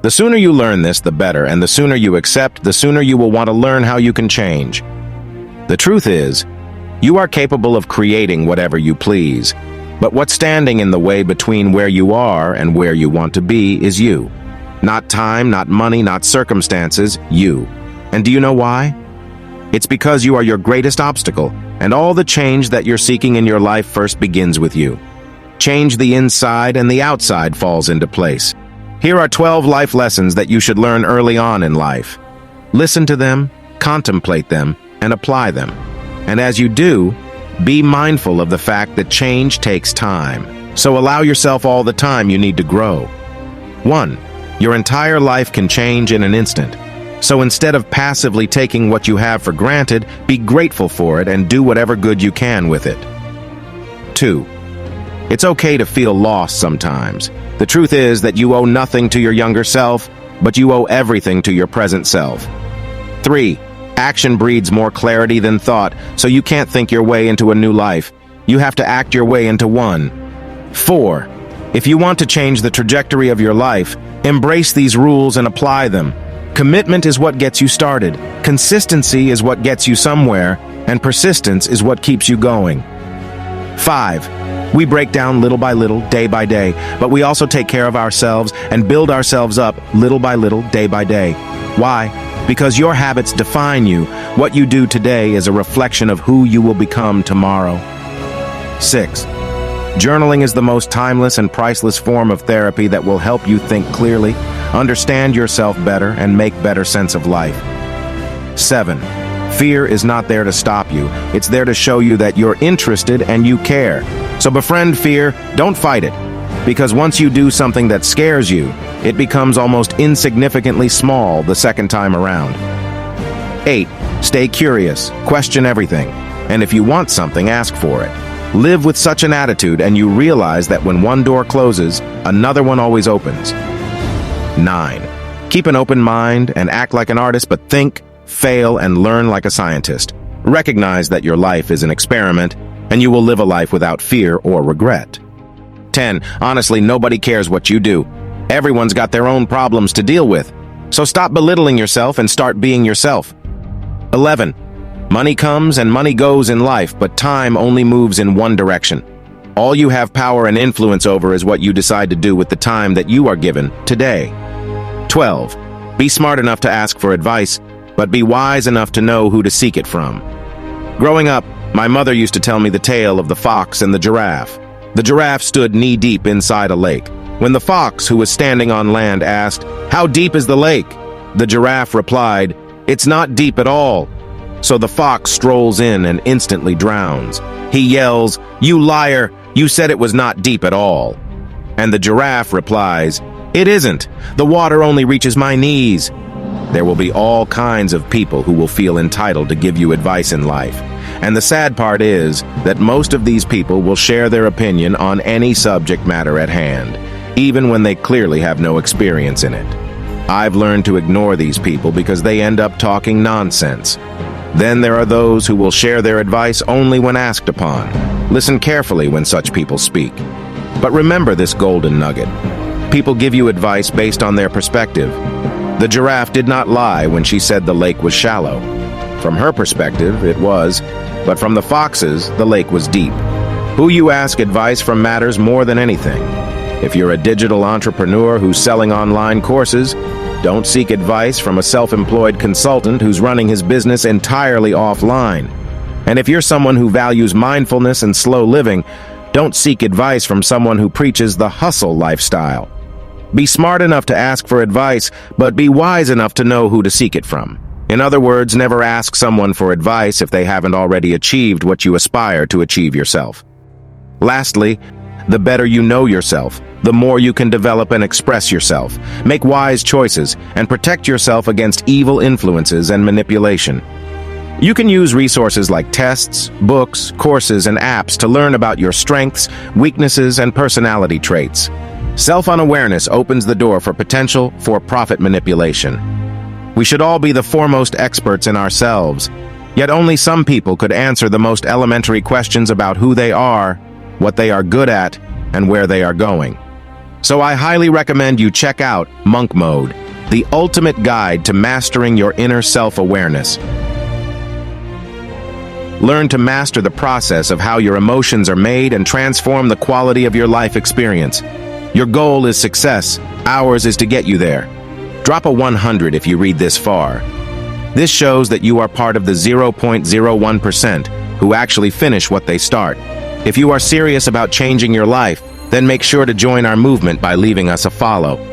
The sooner you learn this, the better, and the sooner you accept, the sooner you will want to learn how you can change. The truth is, you are capable of creating whatever you please, but what's standing in the way between where you are and where you want to be is you. Not time, not money, not circumstances, you. And do you know why? It's because you are your greatest obstacle, and all the change that you're seeking in your life first begins with you. Change the inside and the outside falls into place. Here are 12 life lessons that you should learn early on in life. Listen to them, contemplate them, and apply them. And as you do, be mindful of the fact that change takes time. So allow yourself all the time you need to grow. 1. Your entire life can change in an instant. So instead of passively taking what you have for granted, be grateful for it and do whatever good you can with it. 2. It's okay to feel lost sometimes. The truth is that you owe nothing to your younger self, but you owe everything to your present self. 3. Action breeds more clarity than thought, so you can't think your way into a new life. You have to act your way into one. 4. If you want to change the trajectory of your life, embrace these rules and apply them. Commitment is what gets you started, consistency is what gets you somewhere, and persistence is what keeps you going. 5. We break down little by little, day by day, but we also take care of ourselves and build ourselves up little by little, day by day. Why? Because your habits define you. What you do today is a reflection of who you will become tomorrow. 6. Journaling is the most timeless and priceless form of therapy that will help you think clearly, understand yourself better, and make better sense of life. 7. Fear is not there to stop you. It's there to show you that you're interested and you care. So befriend fear, don't fight it. Because once you do something that scares you, it becomes almost insignificantly small the second time around. 8. Stay curious, question everything, and if you want something, ask for it. Live with such an attitude and you realize that when one door closes, another one always opens. 9. Keep an open mind and act like an artist, but think, fail, and learn like a scientist. Recognize that your life is an experiment, and you will live a life without fear or regret. 10. Honestly, nobody cares what you do. Everyone's got their own problems to deal with. So stop belittling yourself and start being yourself. 11. Money comes and money goes in life, but time only moves in one direction. All you have power and influence over is what you decide to do with the time that you are given today. 12. Be smart enough to ask for advice, but be wise enough to know who to seek it from. Growing up, my mother used to tell me the tale of the fox and the giraffe. The giraffe stood knee-deep inside a lake. When the fox, who was standing on land, asked, "How deep is the lake?" the giraffe replied, "It's not deep at all." So the fox strolls in and instantly drowns. He yells, "You liar! You said it was not deep at all." And the giraffe replies, "It isn't. The water only reaches my knees." There will be all kinds of people who will feel entitled to give you advice in life. And the sad part is that most of these people will share their opinion on any subject matter at hand, even when they clearly have no experience in it. I've learned to ignore these people because they end up talking nonsense. Then there are those who will share their advice only when asked upon. Listen carefully when such people speak. But remember this golden nugget. People give you advice based on their perspective. The giraffe did not lie when she said the lake was shallow. From her perspective, it was, but from the fox's, the lake was deep. Who you ask advice from matters more than anything. If you're a digital entrepreneur who's selling online courses, don't seek advice from a self-employed consultant who's running his business entirely offline. And if you're someone who values mindfulness and slow living, don't seek advice from someone who preaches the hustle lifestyle. Be smart enough to ask for advice, but be wise enough to know who to seek it from. In other words, never ask someone for advice if they haven't already achieved what you aspire to achieve yourself. Lastly, the better you know yourself, the more you can develop and express yourself, make wise choices, and protect yourself against evil influences and manipulation. You can use resources like tests, books, courses, and apps to learn about your strengths, weaknesses, and personality traits. Self-unawareness opens the door for potential for-profit manipulation. We should all be the foremost experts in ourselves, yet only some people could answer the most elementary questions about who they are, what they are good at, and where they are going. So I highly recommend you check out Monk Mode, the ultimate guide to mastering your inner self-awareness. Learn to master the process of how your emotions are made and transform the quality of your life experience. Your goal is success. Ours is to get you there. Drop a 100 if you read this far. This shows that you are part of the 0.01% who actually finish what they start. If you are serious about changing your life, then make sure to join our movement by leaving us a follow.